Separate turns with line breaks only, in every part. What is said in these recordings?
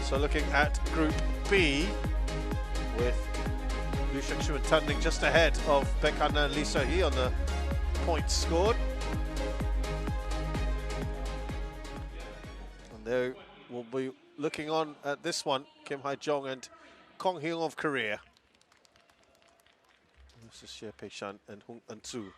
So looking at Group B, with Liu Shangshu and Tan Ning just ahead of Baek Han-na and Hsieh on the points scored. And they will be looking on at this one, Kim Hae-jong and Kong Hyung of Korea. This is Hsieh Pei-shan and Hung An-soo.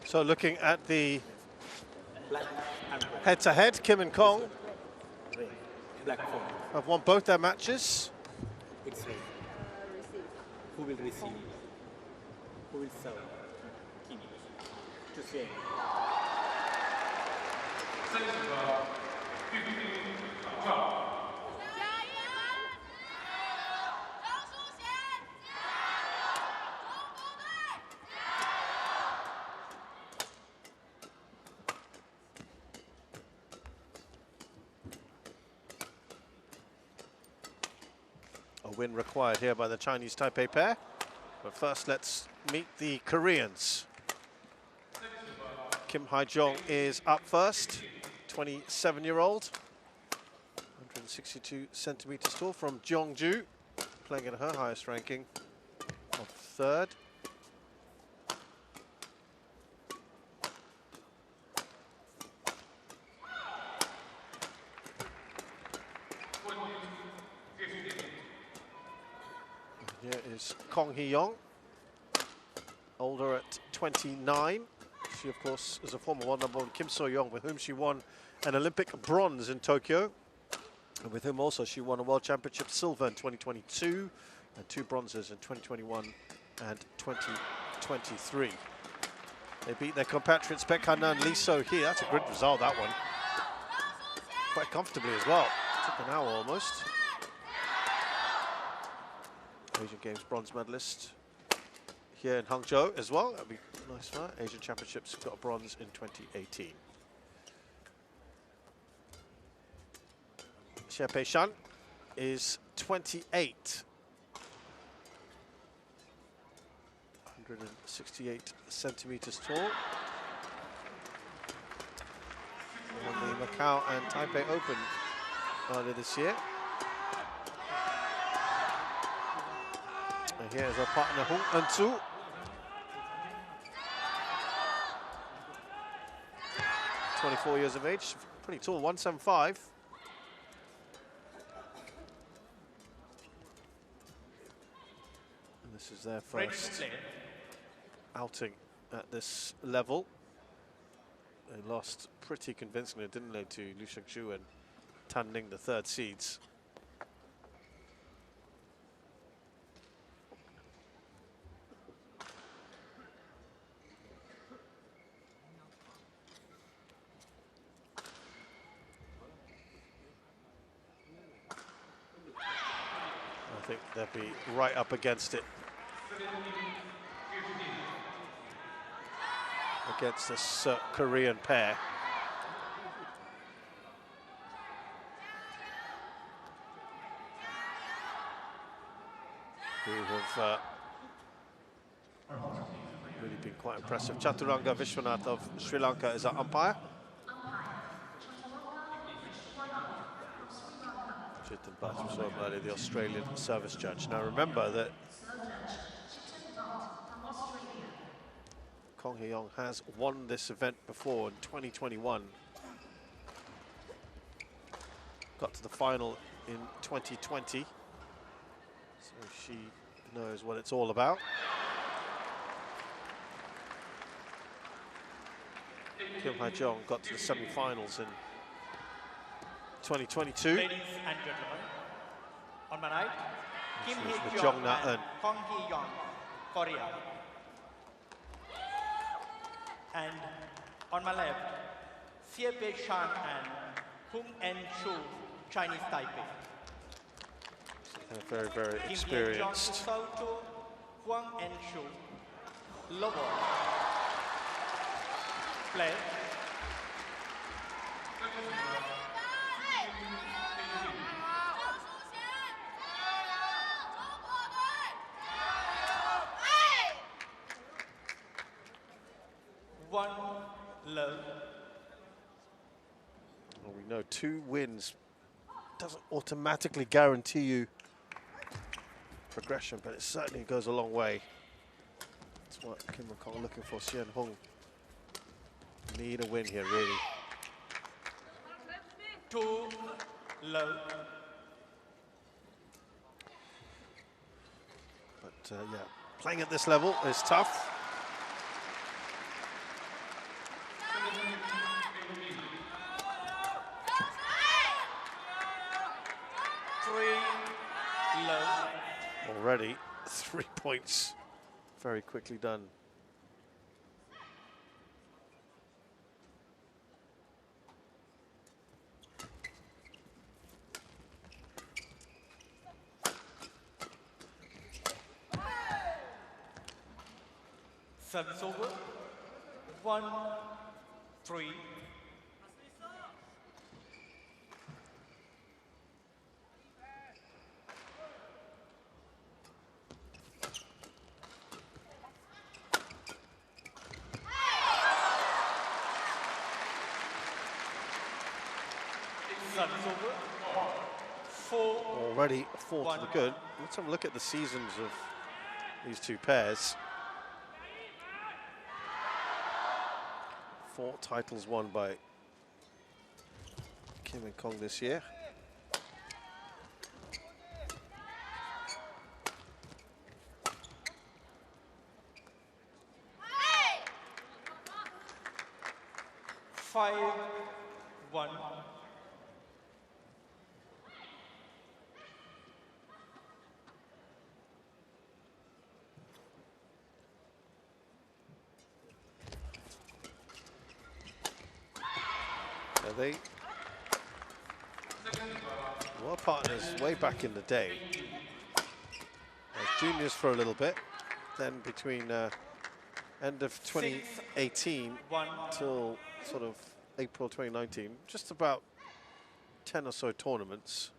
So looking at the head-to-head, Kim and Kong have won both their matches.
Who will receive? Who will serve? Kim. Hsieh.
A win required here by the Chinese Taipei pair. But first, let's meet the Koreans. Kim Hae-jong is up first, 27-year-old. 162 centimeters tall from Jeongju, playing at her highest ranking of third. Here is Kong Hee-young, older at 29. She, of course, is a former world number one Kim So-young, with whom she won an Olympic bronze in Tokyo, and with whom also she won a World Championship silver in 2022 and 2 bronzes in 2021 and 2023. They beat their compatriots Baek Han-na and Hsieh here. That's a good result, that one. Quite comfortably as well. Took an hour almost. Asian Games bronze medalist here in Hangzhou as well. That'd be nice for her. Asian Championships got a bronze in 2018. Hsieh Pei-shan is 28. 168 centimeters tall. Won the Macau and Taipei Open earlier this year. And here is our partner Hung An-soo. 24 years of age, pretty tall, 175. And this is their first outing at this level. They lost pretty convincingly, didn't they, to Liu Shangshu and Tan Ning, the third seeds. I think they'll be right up against it. Against this Korean pair. Who have been quite impressive. Chaturanga Vishwanath of Sri Lanka is our umpire. Jitin Bhattacharya, the Australian service judge. Now remember that Kong Hee-yong has won this event before in 2021. Got to the final in 2020. So she knows what it's all about. Kim Hae-jong got to the semi-finals in 2022.
Ladies and gentlemen, on my right, Kim Hae-jong and Kong Hee-yong, Korea. And on my left, Hsieh and Hung En-shu, Chinese Taipei.
They're very, very experienced.
Huang En-shu, lower. Play. One low.
Well, we know 2 wins doesn't automatically guarantee you progression, but it certainly goes a long way. That's what Kim Kong looking for. Hsieh and Hung need a win here, really.
2 low.
But yeah, playing at this level is tough. Already 3 points, very quickly done.
Service over. 1-3.
Already 4 to the good. Let's have a look at the seasons of these 2 pairs. 4 titles won by Kim and Kong this year.
Five, 1.
They were partners way back in the day. As juniors for a little bit, then between end of 2018 till sort of April 2019, just about 10 or so tournaments.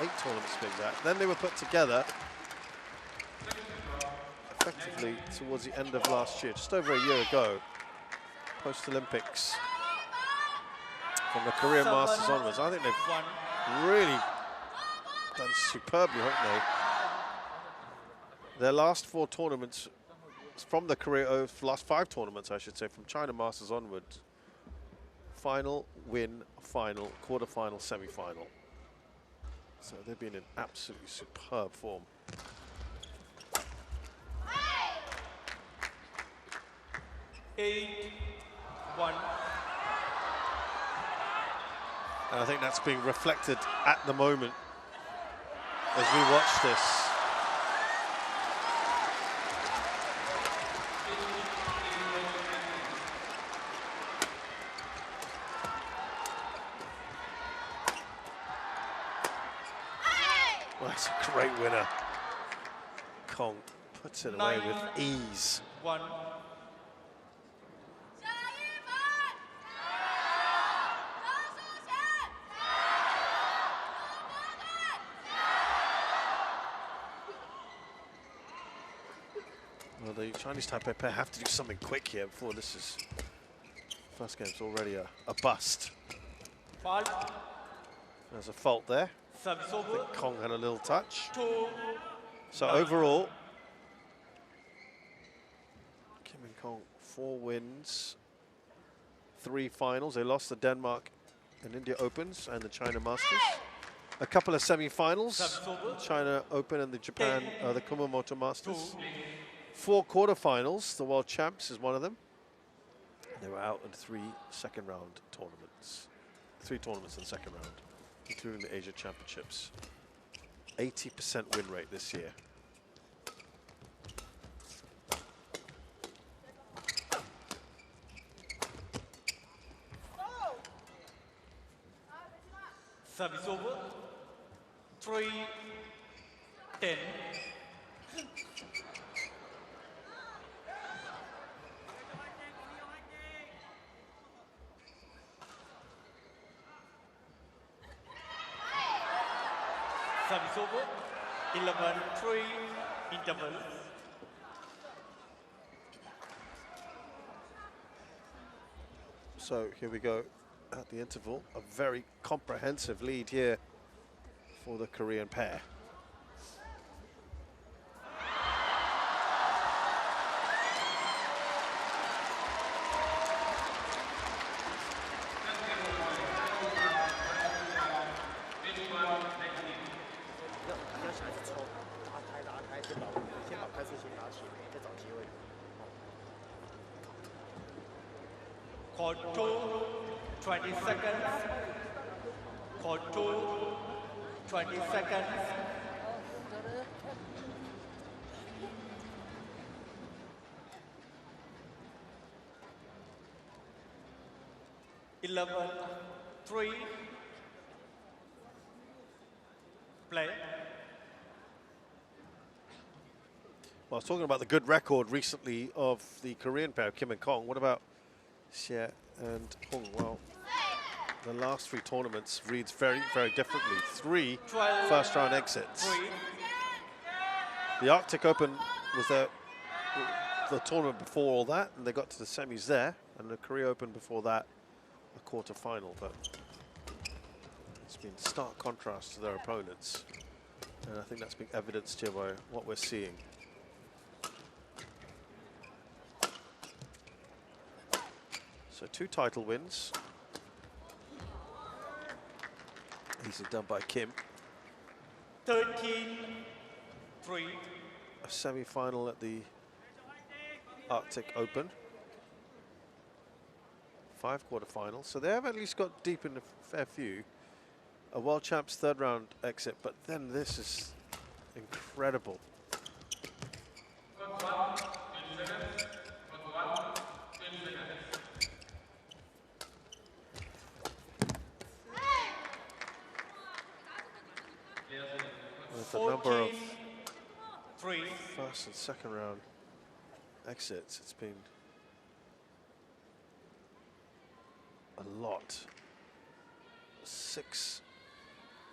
8 tournaments being that. Then they were put together effectively towards the end of last year, just over a year ago, post-Olympics, from the Korean Masters onwards. I think they've really done superbly, haven't they? Their last 4 tournaments from the Korea, last 5 tournaments, I should say, from China Masters onwards. Final, win, final, quarter-final, semi-final. So they've been in absolutely superb form.
One.
And I think that's being reflected at the moment as we watch this. Well, that's a great winner. Kong puts it away with ease.
1.
Well, the Chinese Taipei pair have to do something quick here before this is... First game's already a bust. There's a fault there. I think Kong had a little touch. So overall, Kim and Kong, 4 wins, 3 finals. They lost the Denmark and India Opens and the China Masters. A couple of semi-finals, the China Open and the Japan, the Kumamoto Masters. 4 quarterfinals, the World Champs is one of them. They were out in 3 second-round tournaments. 3 tournaments in the second round, including the Asia Championships. 80% win rate this year.
Service over. 3-10. Service over. 11-3 interval.
So here we go at the interval. A very comprehensive lead here for the Korean pair.
Court 2, 20 seconds. Court 2, 20 seconds. Eleven, 3. Play.
Well, I was talking about the good record recently of the Korean pair, Kim and Kong. What about Hsieh and Hung? Well, the last 3 tournaments reads very, very differently. 3 first-round exits.
3.
The Arctic Open was the tournament before all that, and they got to the semis there, and the Korea Open before that, a quarter-final. But it's been stark contrast to their opponents, and I think that's been evidenced here by what we're seeing. So 2 title wins. Easily done by Kim.
13-3.
A semi-final at the Arctic Open. 5 quarterfinals. So they have at least got deep in a fair few. A World Champs 3rd round exit, but then this is incredible. With the number of
3.
first and second round exits, it's been a lot. 6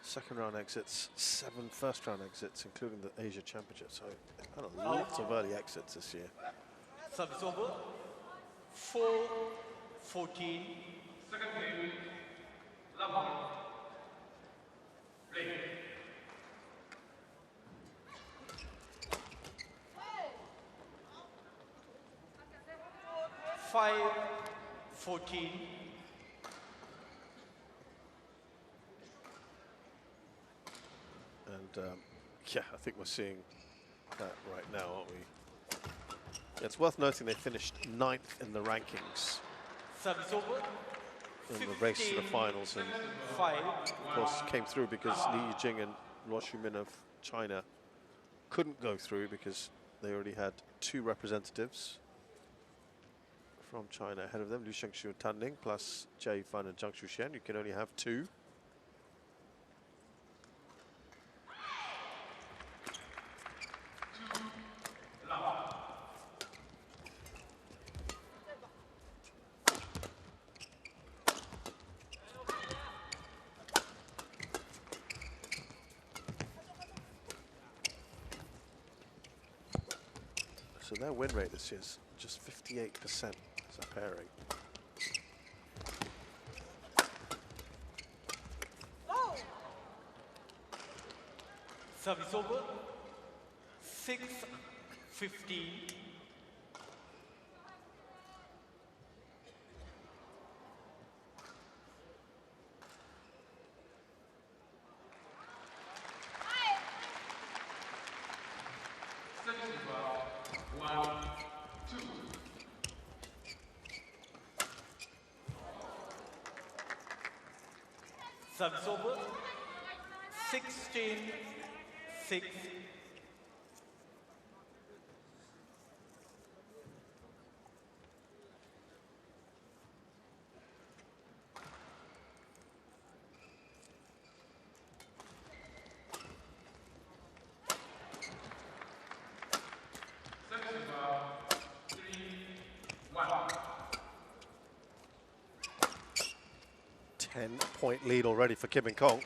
second round exits, 7 first round exits, including the Asia Championships. So they've had a lot of early exits this year.
Service over. 4-14. Second game. Level. Play. 5-14.
And yeah, I think we're seeing that right now, aren't we? It's worth noting they finished 9th in the rankings
Service over.
in the race to the finals, and
5.
of course came through because Li Yijing and Luo Xumin of China couldn't go through because they already had 2 representatives from China ahead of them, Liu Shengxu and Tan Ning, plus Jia Yifan and Zhang Shuxian. You can only have 2. So their win rate this year is just 58% as a pairing.
Service over. 6-15. Service over. 16-6.
Ten-point lead already for Kim and Kong.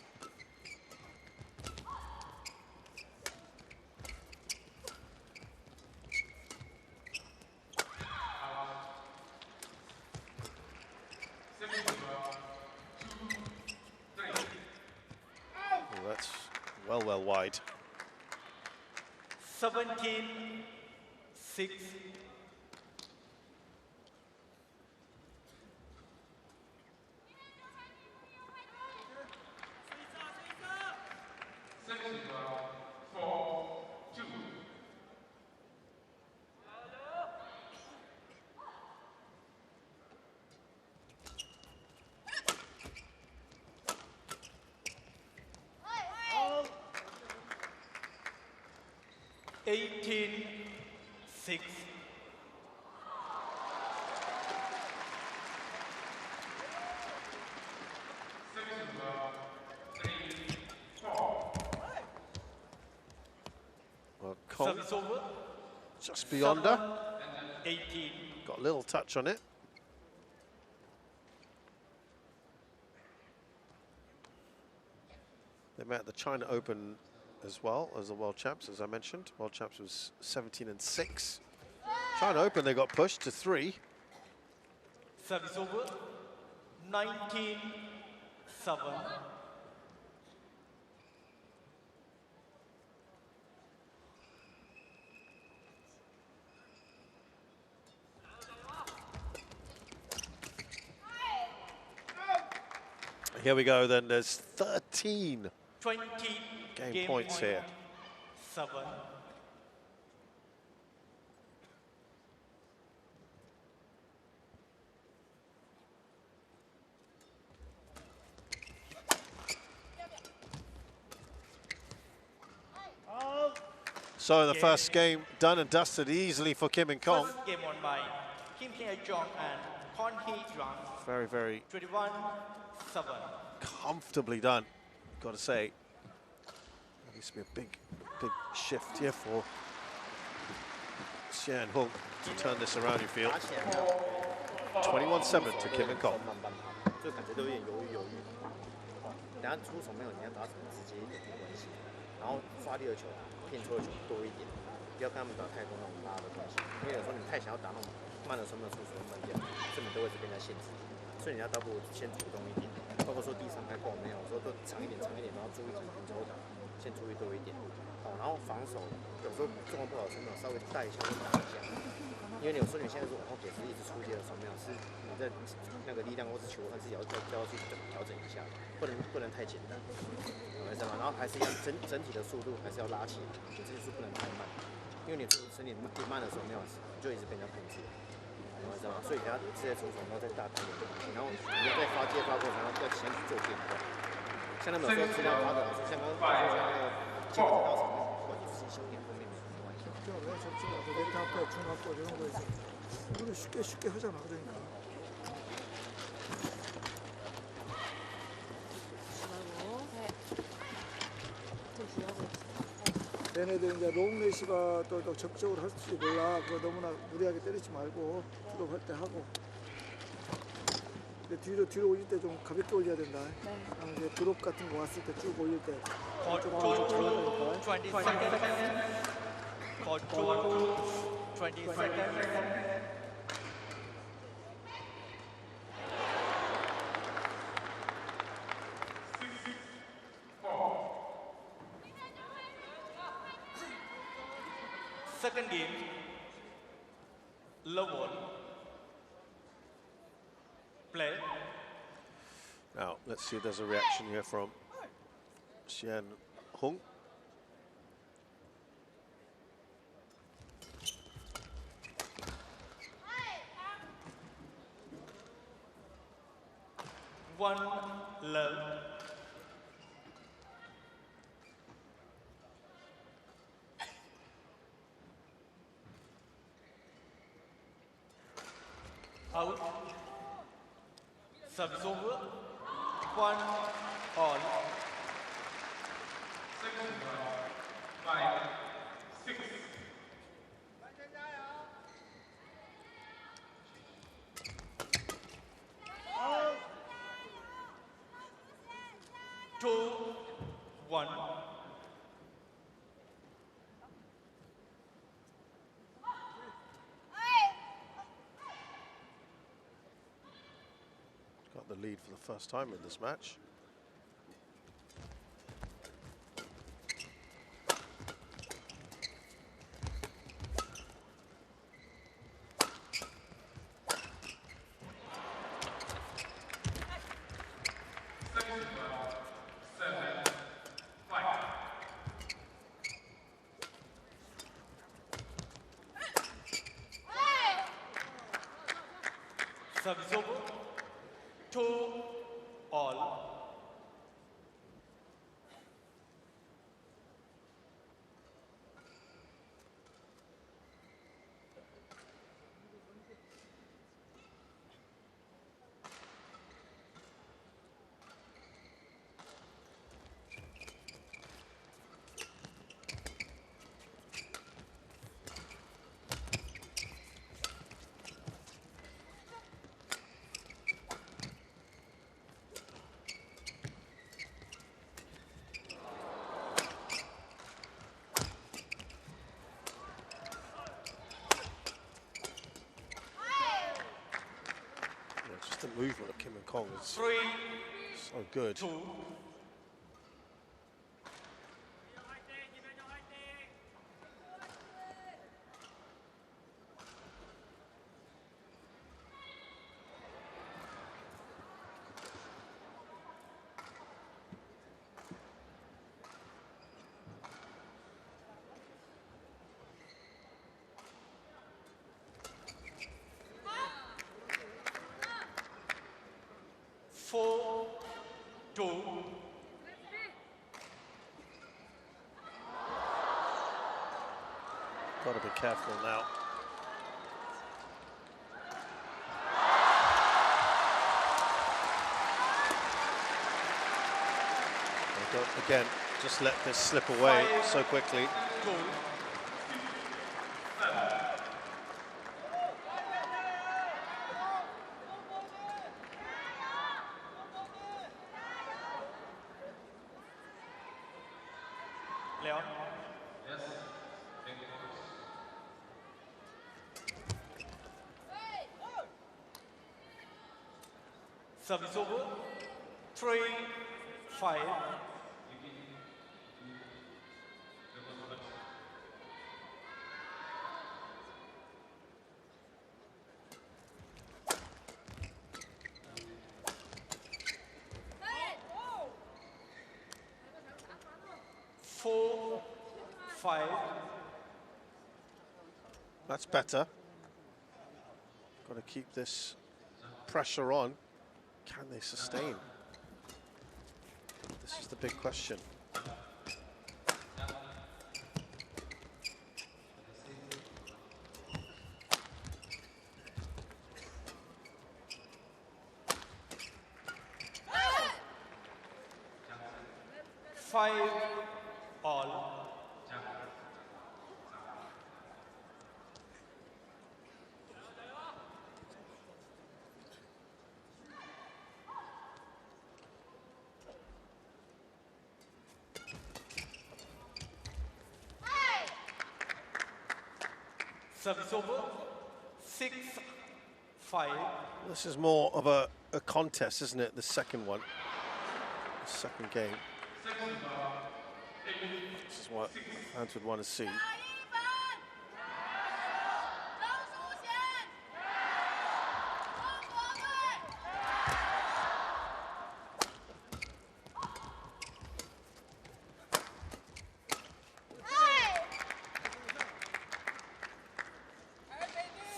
Oh, that's well wide.
17-6.
Well, Kong
Service over.
just beyond her.
18.
Got a little touch on it. They met at the China Open as well as the World Champs, as I mentioned. World Champs was 17-6. China Open, they got pushed to 3.
Service over. 19-7.
Here we go then, there's 13
20
game points here.
7.
So the first game done and dusted easily for Kim and Kong.
First game won by Kim Hsieh and Hsieh.
Very
21-7.
comfortably done, got to say. There needs to be a big shift here for Hsieh and Hung to turn this around, you feel. 21-7 to Kim and Kong.
就感觉都有点犹豫。等下出手没有你要打什么直接一点没关系，然后发力的球、偏抽的球多一点，不要跟他们打太多那种拉的东西，因为有时候你太想要打那种慢的时候没有出手慢掉，这么都会被人家限制，所以你要倒不如先主动一点，包括说第3拍扣没有，有时候都长一点，然后注意平抽打，先注意多一点，哦，然后防守有时候状况不好的时候稍微带一下或打一下。 因为有时候你现在是往后给是一直出界的时候，没有是你在那个力量或是球还是要去调整一下，不能太简单，懂我意思吗？然后还是要整体的速度还是要拉起来，你这些速不能太慢，因为你身体一慢的时候没有，你就一直被人家控制，懂我意思吗？所以他直接出手，然后再大胆一点，然后你要在发接发过程，然后要先去做变化，像他们有时候尽量发的，像刚刚说像那个接个到场面，或者是小点后面没关系。
네트 앞에 중학교 이런 거 있어. 우리 쉽게 하잖아, 그러니까. 얘네들 이제 롱레시가 또 적극적으로 할지 몰라. 그거 너무나 무리하게 때리지 말고 드롭할 때 하고. 근데 뒤로 올릴 때 좀 가볍게 올려야 된다. 네. 이제 드롭 같은 거 왔을 때 쭉 올릴 때. 좀 올라가니까.
Control. 20 seconds. Second game, level. Play.
Now, let's see if there's a reaction here from Hsieh Hung.
One love. Out. Service over. 1 all.
5, 6.
2, 1.
Got the lead for the first time in this match.
Service over. 2 all.
The movement of Kim and Kong is
3,
so good.
2. Four, 2.
Got to be careful now. Don't, again, just let this slip away so quickly.
2. Leon.
Yes. Thank you.
Service over. 3, 5. Four, 5.
That's better. Got to keep this pressure on. Can they sustain? This is the big question.
Five all. Service over. 6-5.
This is more of a contest, isn't it? The second one. The second game. This is what fans would want to see.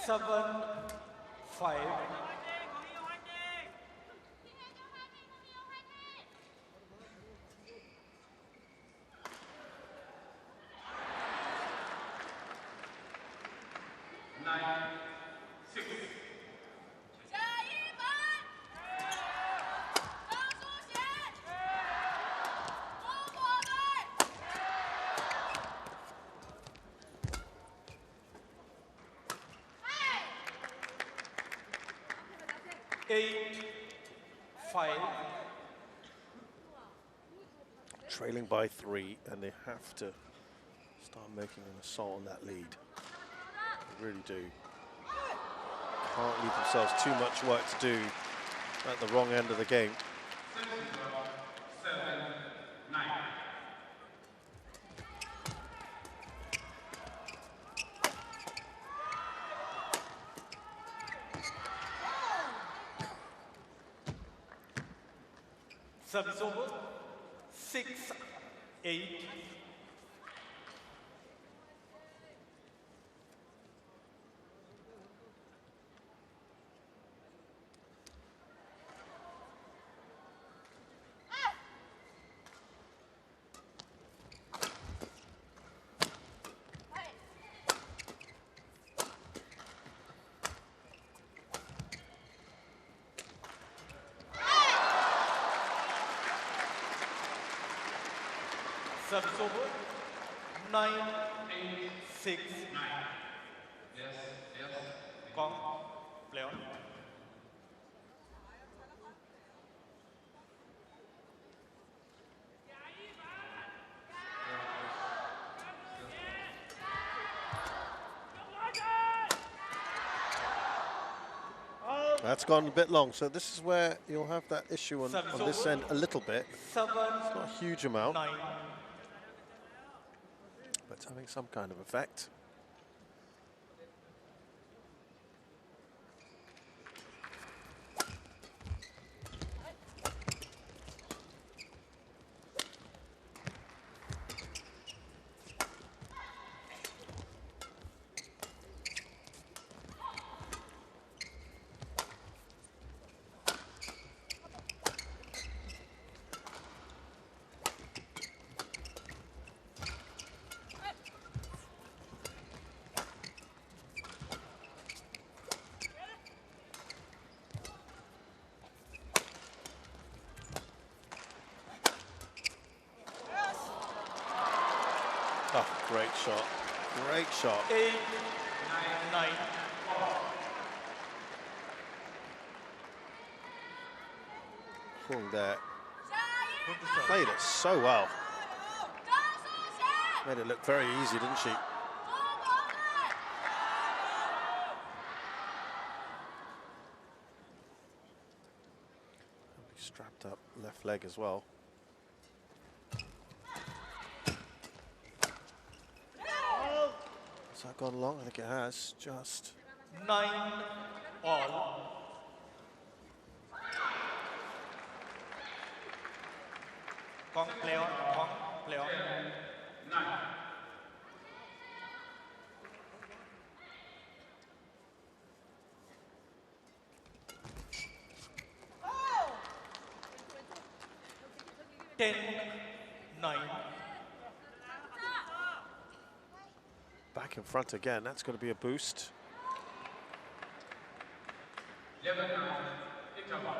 Seven, 5. Eight, 5.
Trailing by 3, and they have to start making an assault on that lead. They really do. Can't leave themselves too much work to do at the wrong end of the game.
7-9.
Service over. 6-8. Service over. 9-6.
Yes, yes.
Gong. Play on.
That's gone a bit long, so this is where you'll have that issue on this end a little bit.
7,
Not a huge amount,
9.
but it's having some kind of effect. Oh, great shot. Great shot.
8, 9.
Hung there. Played it so well. Made it look very easy, didn't she? Strapped up left leg as well. Has that gone long? I think it has. Just
9 all. Gong, play on. Gong, play on.
9.
Ten, 9.
back in front again. That's going to be a boost.
11-9. Interval.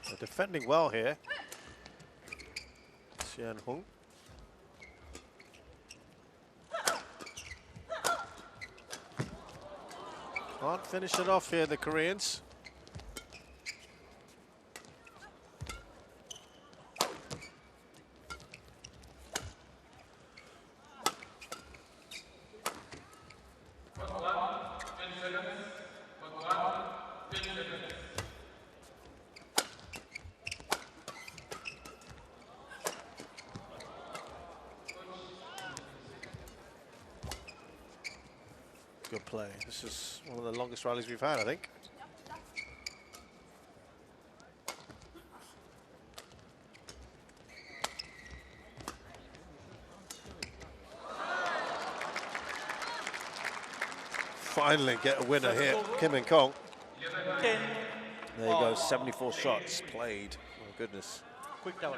They're defending well here. Hsieh and Hung. Can't finish it off here, the Koreans. Good play. This is one of the longest rallies we've had, I think. Finally get a winner here, Kim and Kong. There you go, 74 shots played. Oh goodness.
Quick double.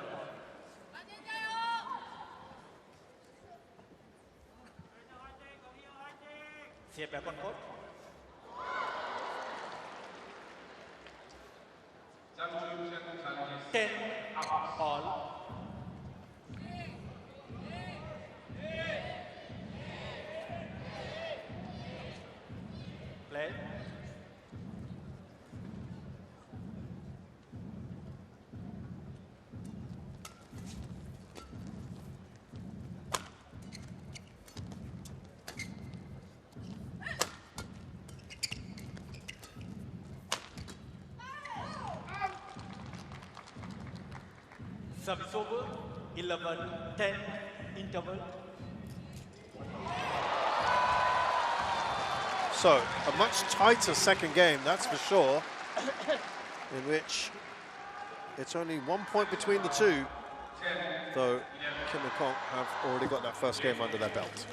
Hsieh back on court. Ten all. Play. Service over, 11-10 interval.
So, a much tighter second game, that's for sure, in which it's only 1 point between the two, though Kim and Kong have already got that first game under their belt.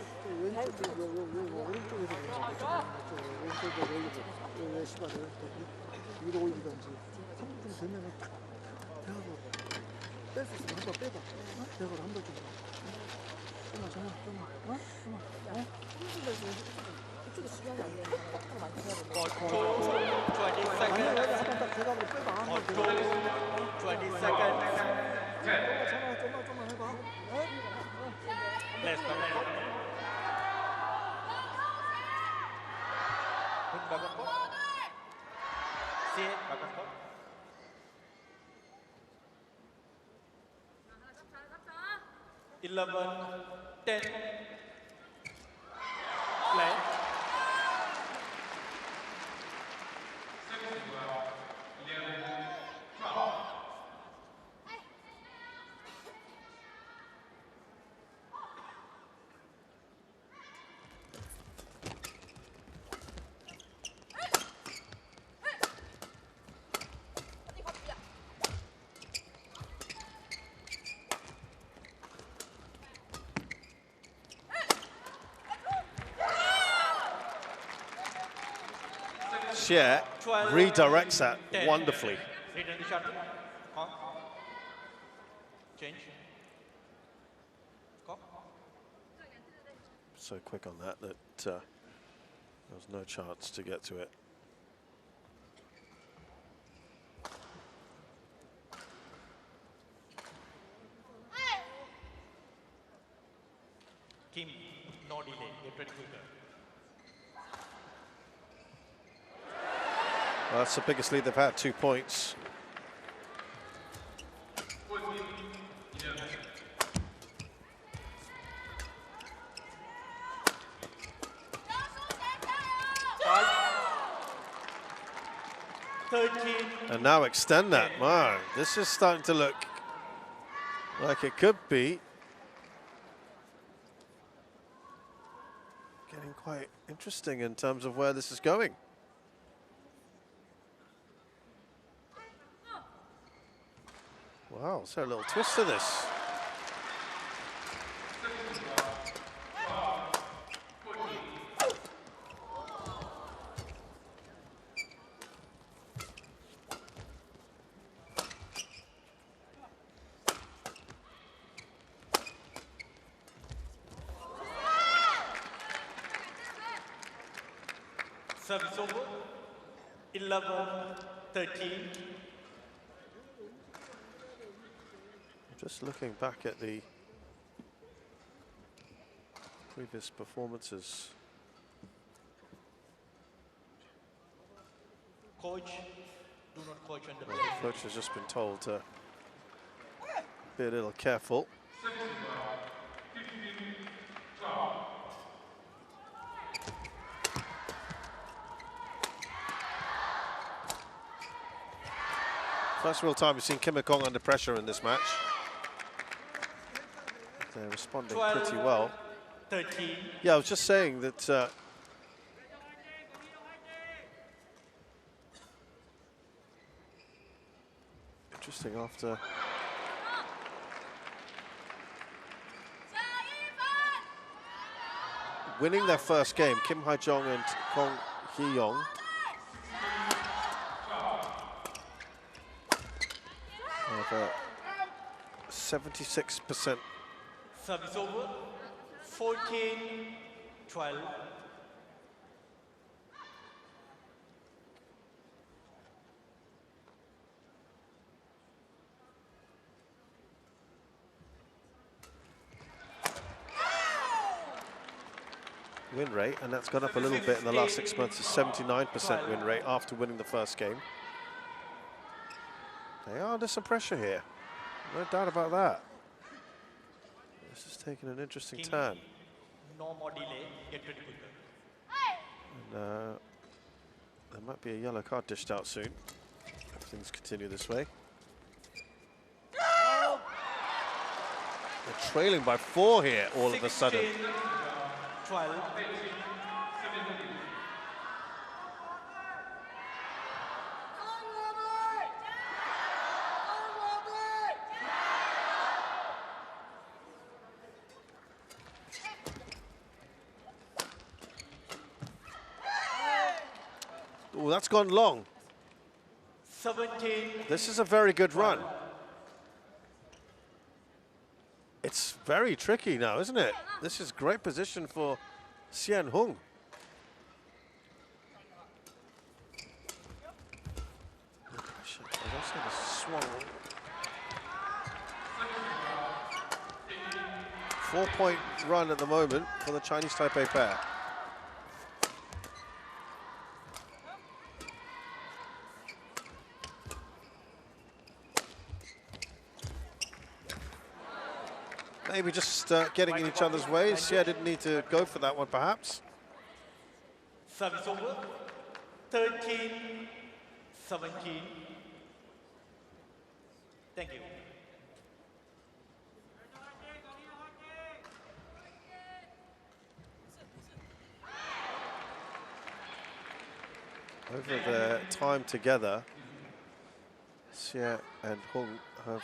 Eleven, 10. Play.
Hsieh redirects that wonderfully.
Return the shuttle. Change. Go.
So quick on that there was no chance to get to it.
Kim, no delay. Get ready quicker.
Well, that's the biggest lead they've had, 2 points. And now extend that. Wow, this is starting to look like it could be getting quite interesting in terms of where this is going. Wow, is there a little twist to this?
Service over. 11-13.
Just looking back at the previous performances, The coach has just been told to be a little careful. First real time we've seen Kim Hye-kong under pressure in this match. They're responding pretty well.
13.
Yeah, I was just saying that interesting after winning their first game, Kim Hae-jong and Kong Hee-young have 76%.
Service over. 14-12.
Win rate, and that's gone up a little bit in the last 6 months to 79% win rate after winning the first game. They are under some pressure here, no doubt about that. This is taking an interesting turn.
No more delay. Get ready.
And, there might be a yellow card dished out soon if things continue this way. They're trailing by 4 here all of a sudden.
12.
Oh, that's gone long.
17.
This is a very good run. It's very tricky now, isn't it? This is great position for Hsieh and Hung. Swung. 4-point run at the moment for the Chinese Taipei pair. Maybe just getting in each other's way. Hsieh didn't need to go for that one, perhaps.
Service over. 13-17. Thank you.
Over their time together, Hsieh and Hung have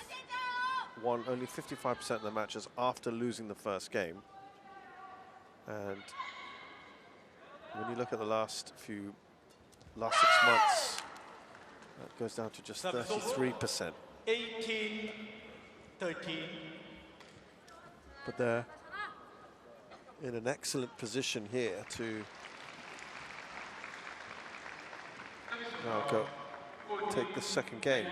won only 55% of the matches after losing the first game. And when you look at the last 6 months, that goes down to just 33%.
18-13.
But they're in an excellent position here to now go take the second game.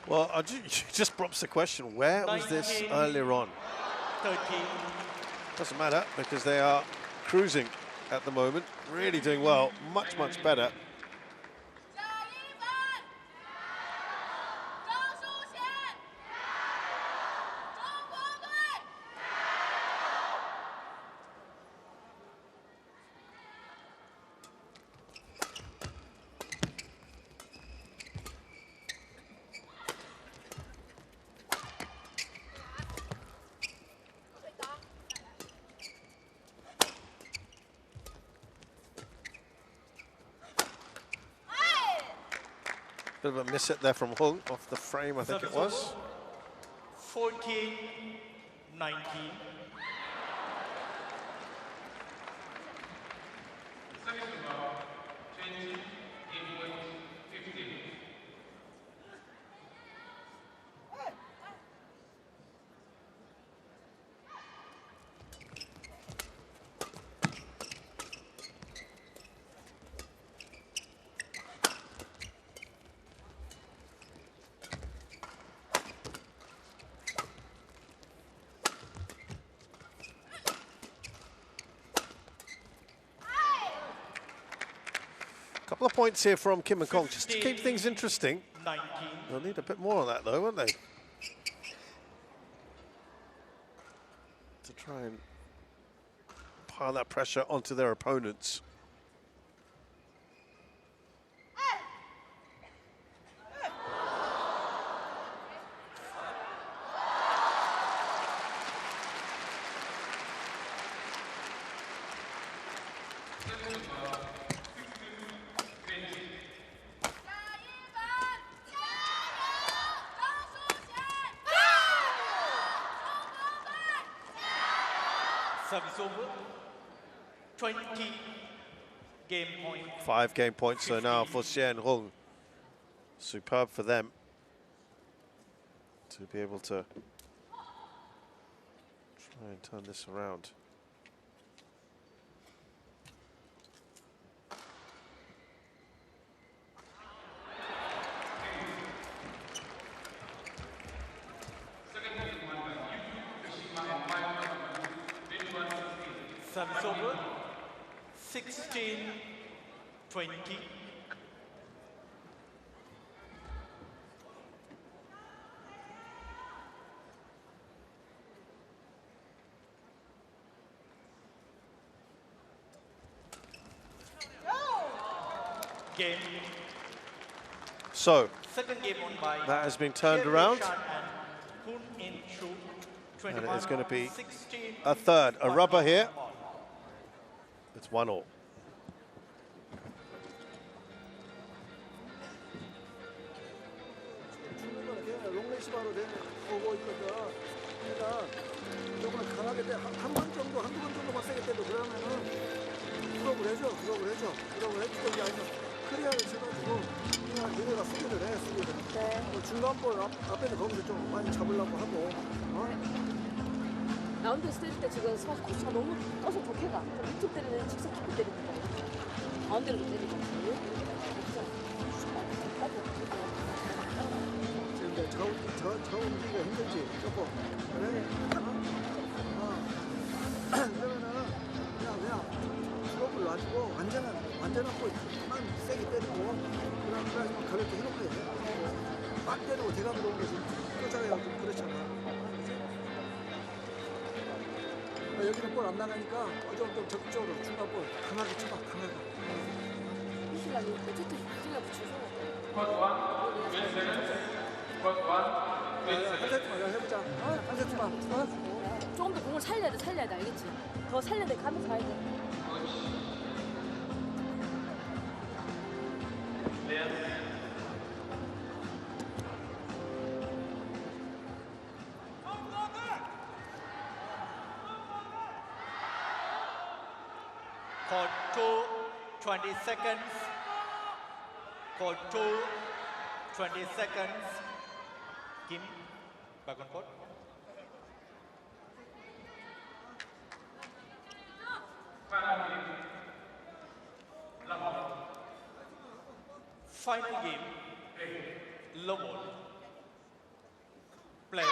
Well, you just brought up the question, where was this earlier on?
13.
Doesn't matter, because they are cruising at the moment, really doing well, much, much better. Bit of a miss hit there from Hung off the frame, I think it was.
14-19.
Couple of points here from Kim and Kong, just to keep things interesting.
19.
They'll need a bit more on that, though, won't they? To try and pile that pressure onto their opponents.
Service over. 20 game point.
5 game points so now for Hsieh and Hung. Superb for them to be able to try and turn this around.
Service over. 16-20. Game.
So
Second game on by
that has been turned
Hsieh
around.
And
it is going to be
16,
a third, a rubber here. It's 1-1.
롱레시바로 오고 있거든. 그러니까 조금 강하게 한 번 정도, 한두 번 정도만 세게 때도 그러면은 드롭을 해줘. 드롭을 해주든지 아니면 클리어를 쳐가지고 그냥 얘네가 수비를 해, 수비를.
네.
중간 볼 앞에는 거기서 좀 많이 잡으려고 하고.
라운드에서 때릴 때 지금 스마시 코스가 너무 떠서 좋게 가. 밑으로 때리는 직선 깊게 때리는 거. 가운데로 때리는 거.
지금 이제 저 움직이기가 힘들지, 조금. 그래? 그러면은 그냥 드롭을 놔주고 완전한 볼만 세게 때리고 그다음에 가볍게 해놓고 해. 막 때리고 대각으로 오는 것이 쫓아가기가 좀 그렇잖아. 여기는 볼 안 나가니까 좀 적극적으로 중간 볼 강하게 쳐봐, 강하게.
이슬람이 어쨌든 그냥 붙여서.
한 세트만 해보자. 한 세트만.
조금 더 공을 살려야 돼, 알겠지? 더 살려야 돼, 가면서 가야 돼.
Call 2, 20 seconds. Call 2, 20 seconds. Kim, back on court. Final game. Low ball. Play.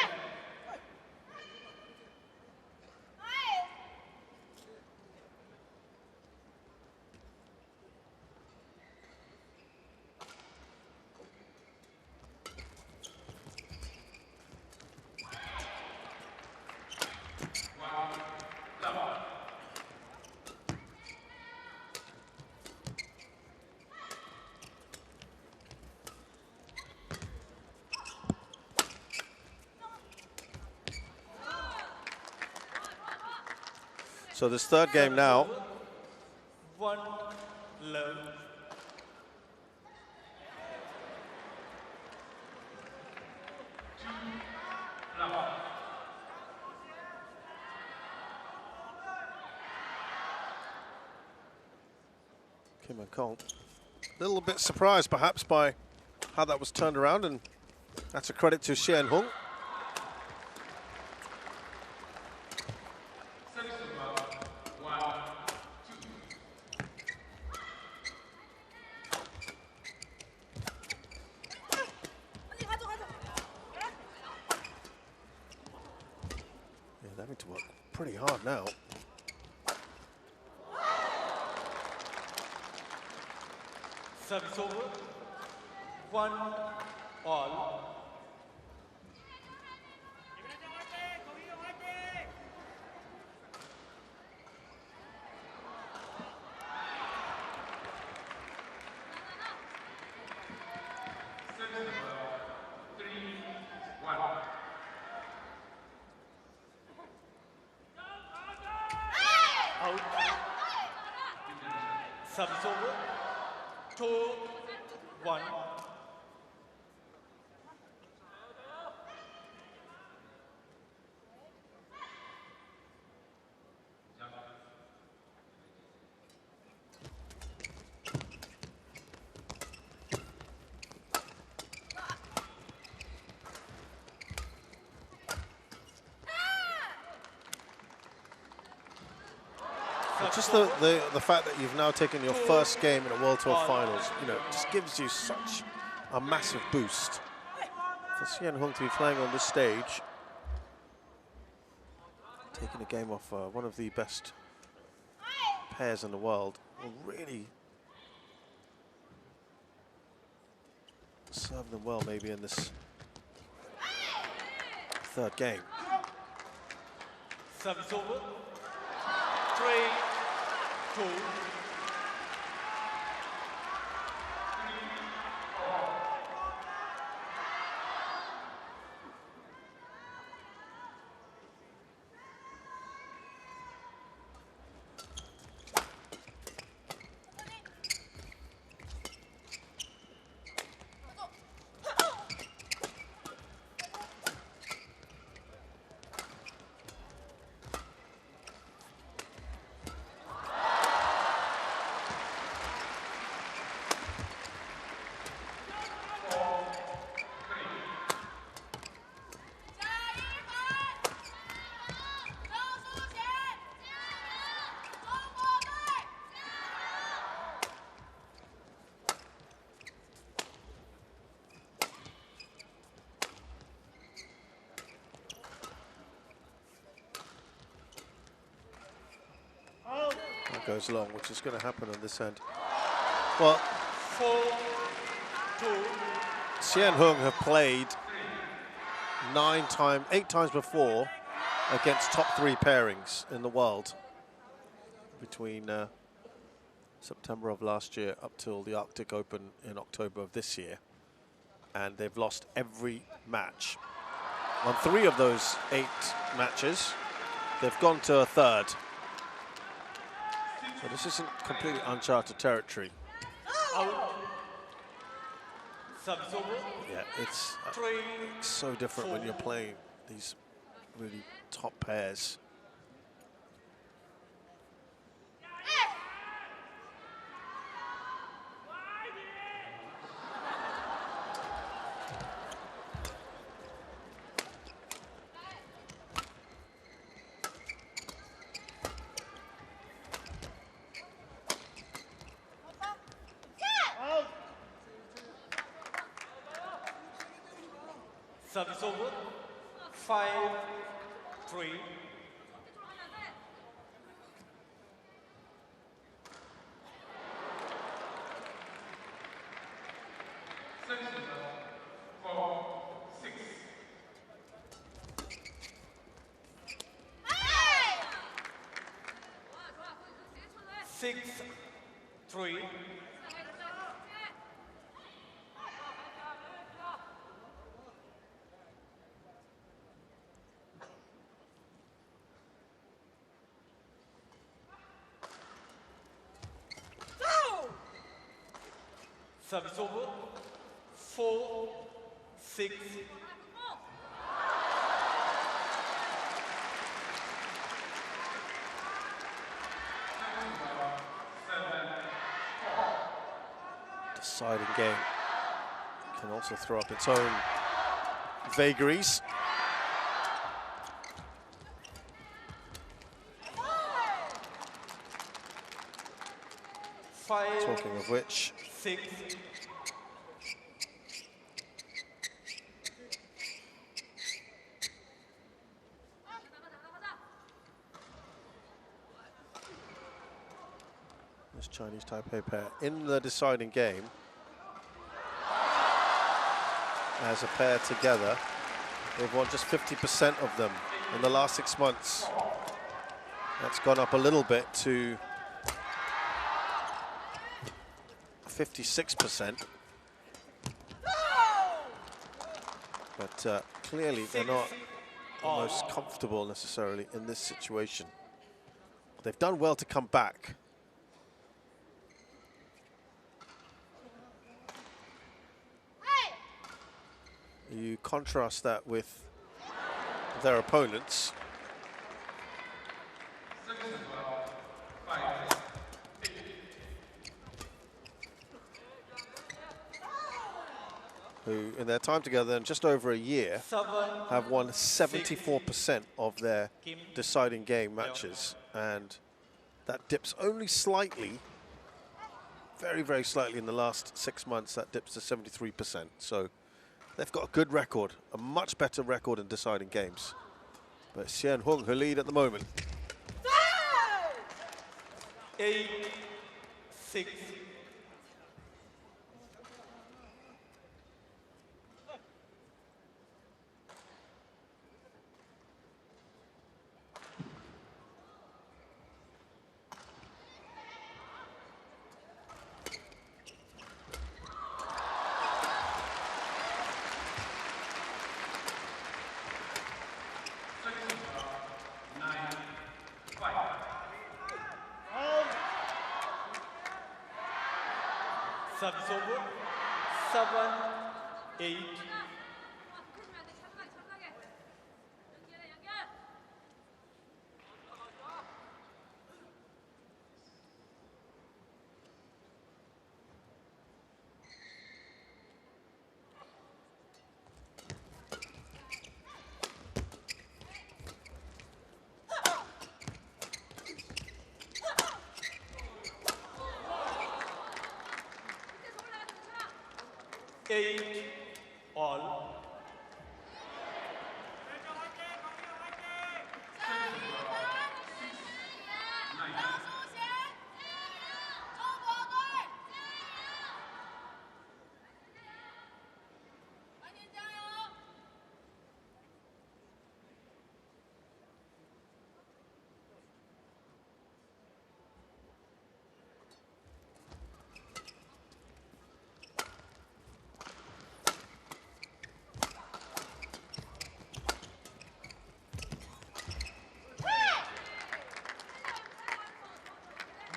So this third game now.
1 low.
Kim and Kong. A little bit surprised perhaps by how that was turned around, and that's a credit to Hsieh and Hung. Having to work pretty hard now.
Service over. 1 all. Out. Service over. 2-1.
Just the fact that you've now taken your first game in a World Tour Finals, you know, just gives you such a massive boost. For Hsieh Hung to be playing on this stage, taking a game off one of the best pairs in the world, will really serve them well maybe in this third game.
Service over. 3-2.
Goes long, which is going to happen on this end. Well,
4-2.
Hsieh Hung have played 8 times before against top 3 pairings in the world between September of last year up till the Arctic Open in October of this year, and they've lost every match. On 3 of those 8 matches, they've gone to a third. So this isn't completely uncharted territory. Yeah, it's so different when you're playing these really top pairs.
Service over. 5-3. Six, 3. Service over. 4-6.
Deciding game can also throw up its own vagaries. Talking of which,
6.
there's Chinese Taipei pair in the deciding game as a pair together. They've won just 50% of them in the last 6 months. That's gone up a little bit to 56%. But clearly they're not the most comfortable necessarily in this situation. They've done well to come back. You contrast that with their opponents. Who, in their time together in just over a year, have won 74% of their deciding game matches. And that dips only slightly, very, very slightly in the last 6 months. That dips to 73%. So they've got a good record, a much better record in deciding games. But Hsieh and Hung, who lead at the moment.
8-6. Service over. 7-8. All.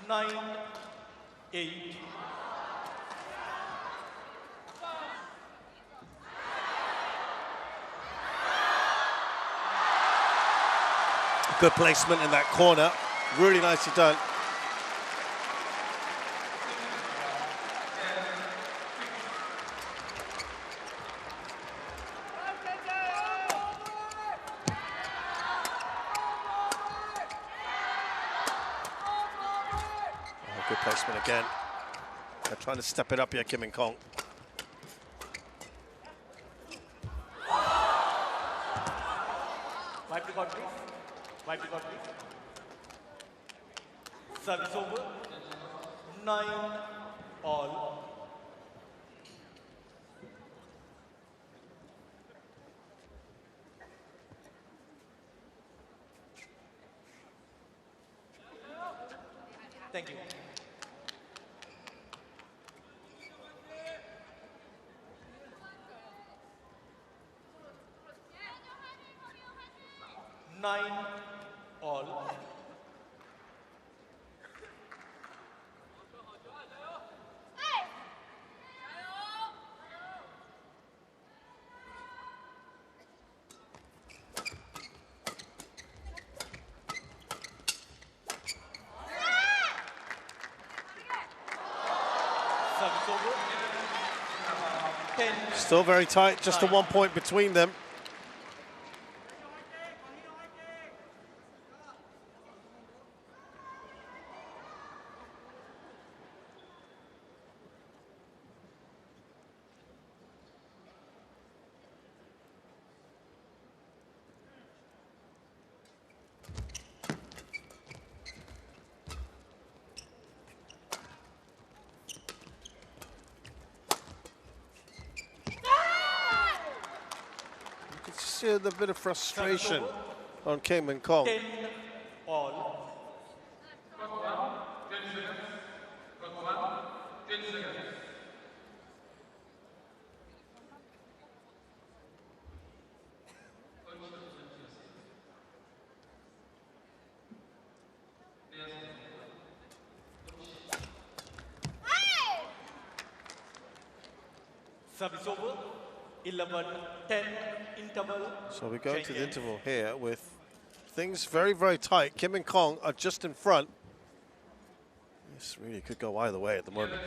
Nine, 8.
Good placement in that corner. Really nicely done. Good placement again. They're trying to step it up here, Kim and Kong.
Wipe the court, please. Wipe the court, please. Service over. 9-all. Thank you. Nine all.
Still very tight, just a 1 point between them. see a bit of frustration on Kim and Kong.
10 all. Service over. 11-10 interval.
So we go to the interval here with things very, very tight. Kim and Kong are just in front. This really could go either way at the moment.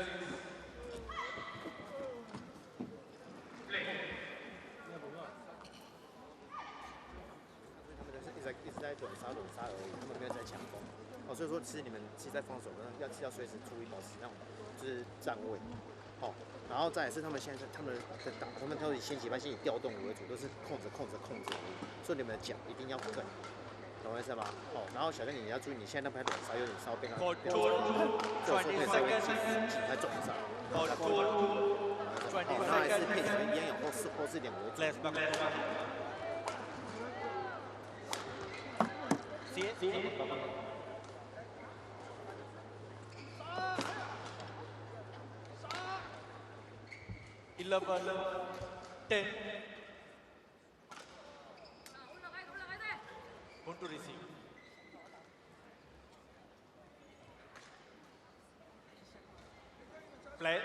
所以说其实你们其实在防守要随时注意保持那种就是站位，好，然后再来是他们现在他们的打，他们都以先起拍、先以调动为主，都是控制而已，所以你们的脚一定要跟，懂我意思吗？哦，然后小哥你要注意，你现在那拍短稍有点稍被他标准，这个时候可以稍微紧在重上，然后还是配合一样以后是两为主。
11-10. Want to receive. Play.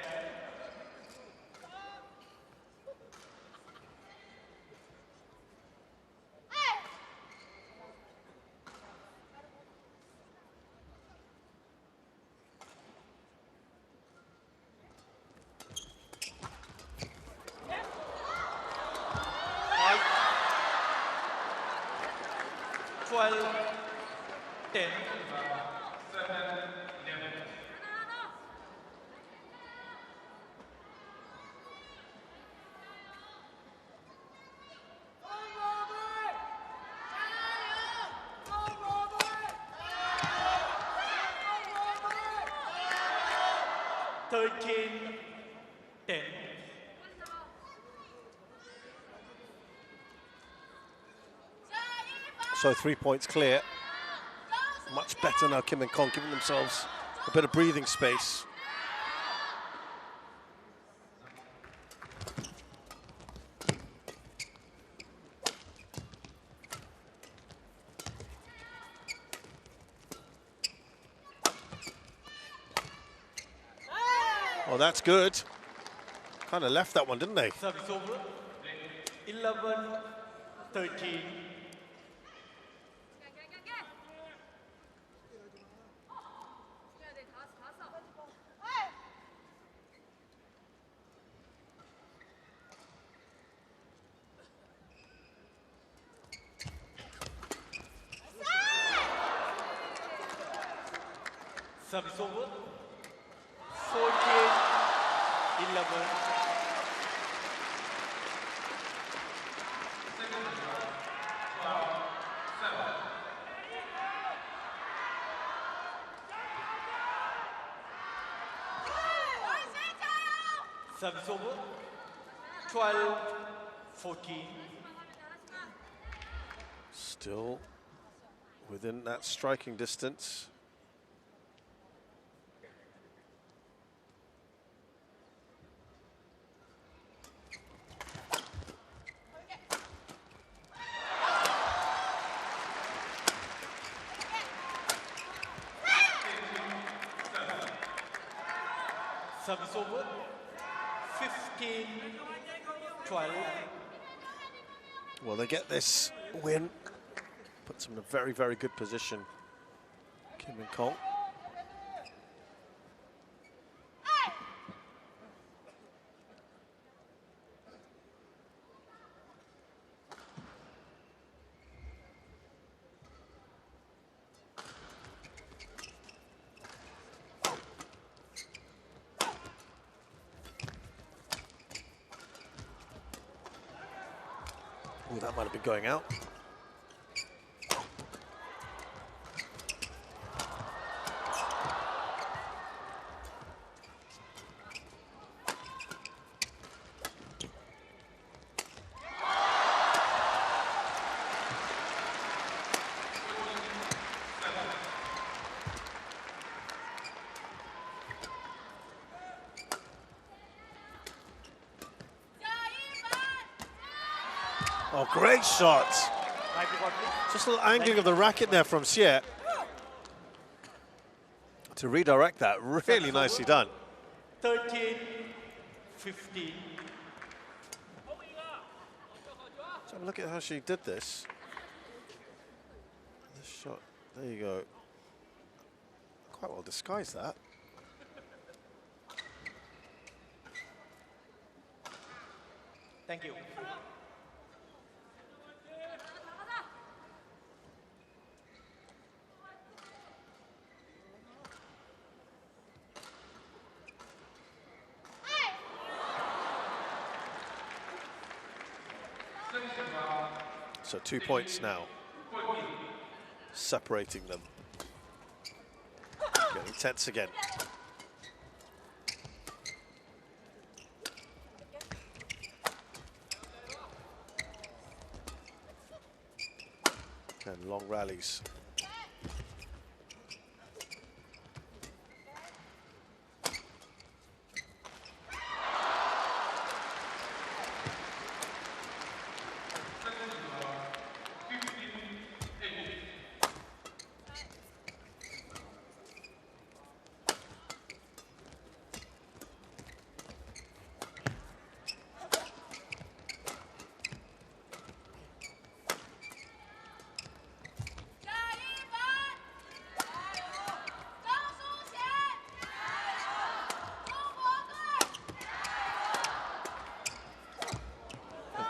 So 3 points clear. Much better now, Kim and Kong giving themselves a bit of breathing space. Oh, that's good. Kind of left that one, didn't they?
Service over. 11-13. Service over. 14-11. Service over. 12-14.
Still within that striking distance.
Service over. 15-12.
Well, they get this win. Puts them in a very, very good position. Kim and Kong. Oh, that might have been going out. Oh, great shot. Just a little angling of the racket there from Hsieh to redirect that. Really nicely done.
13-15.
So look at how she did this. This shot, there you go. Quite well disguised that.
Thank you.
So 2 points now, separating them. Getting tense again. And long rallies.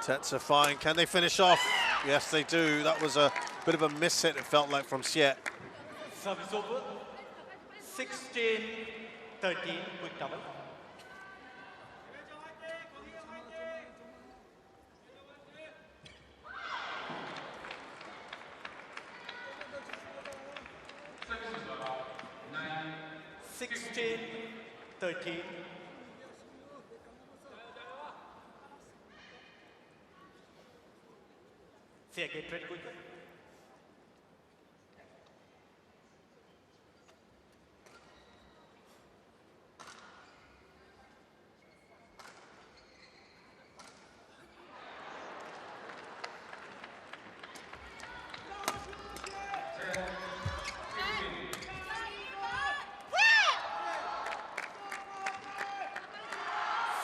Tense are fine. Can they finish off? Yes, they do. That was a bit of a miss hit, it felt like, from Hsieh.
Service over. 16-13, quick double. See again, trade quick.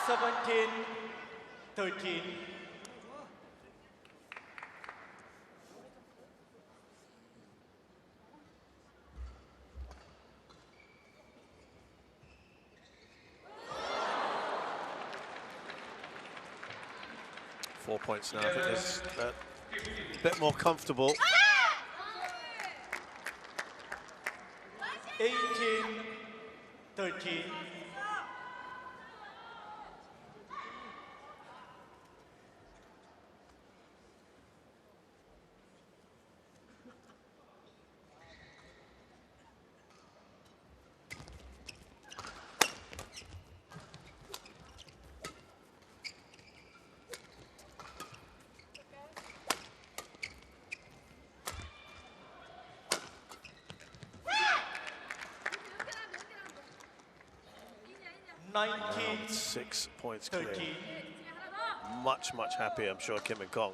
Seventeen, 13.
.4 points now. I think there's a bit more comfortable.
18-13.
And 6 points clear. Much happier, I'm sure, Kim and Kong.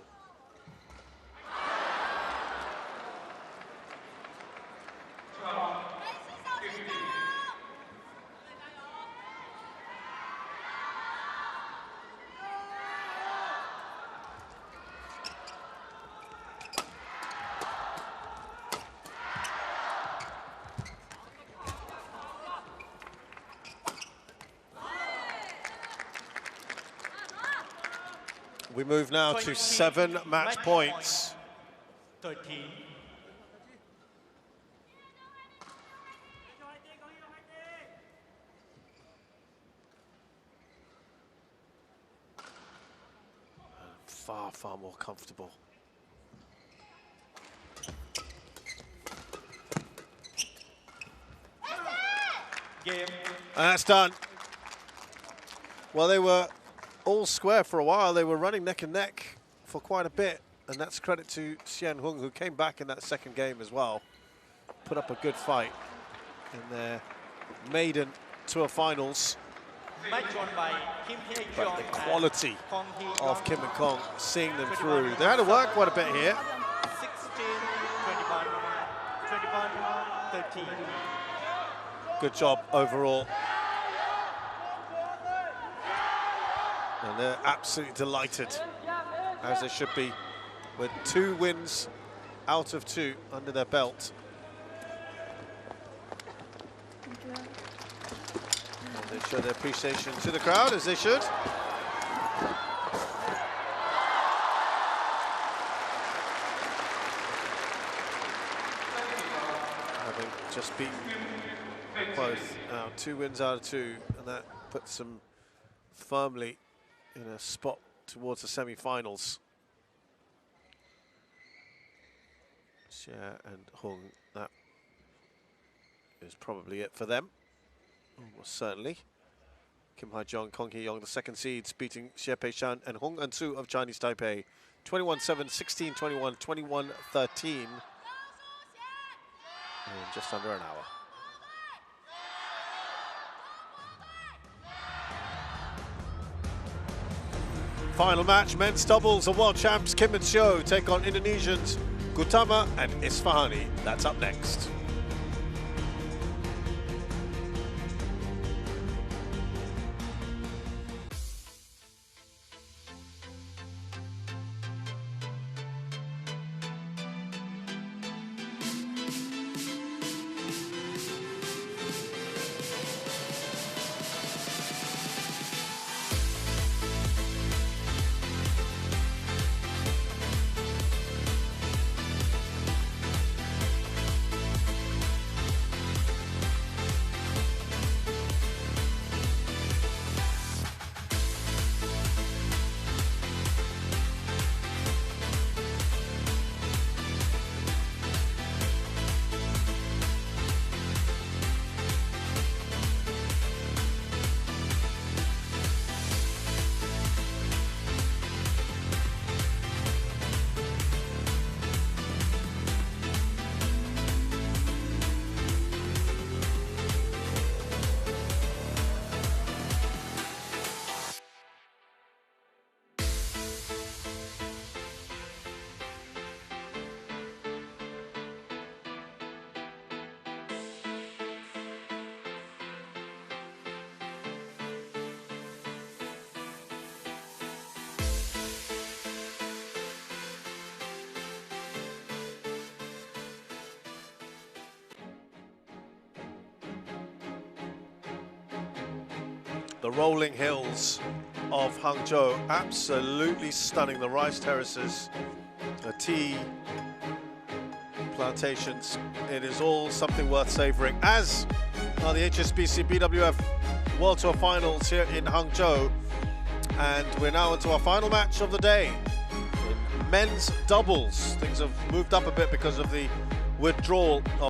We move now to 7 match points.
13.
Far more comfortable.
Game.
And that's done. Well, they were all square for a while. They were running neck and neck for quite a bit, and that's credit to Hsieh, who came back in that second game as well. Put up a good fight in their maiden tour finals.
Match won by Kim Hsieh
But the quality of
Hsieh.
Kim and Kong, seeing them through. They had to work quite a bit here.
16, 21, 21, 13.
Good job overall. And they're absolutely delighted, as they should be, with 2 wins out of 2 under their belt. And they show their appreciation to the crowd, as they should. Having just beaten both, 2 wins out of 2, and that puts them firmly in a spot towards the semi-finals. Hsieh and Hung, that is probably it for them. Almost certainly. Kim Hae-jung, Kong Hee-young, the second seeds, beating Hsieh Pei-shan and Hong Eun-soo of Chinese Taipei. 21-7, 16-21, 21-13. In just under an hour. Final match, men's doubles, the world champs Kim and Hsieh take on Indonesians Gutama and Isfahani. That's up next. The rolling hills of Hangzhou, absolutely stunning. The rice terraces, the tea plantations, it is all something worth savouring, as are the HSBC BWF World Tour finals here in Hangzhou. And we're now into our final match of the day. In men's doubles, things have moved up a bit because of the withdrawal of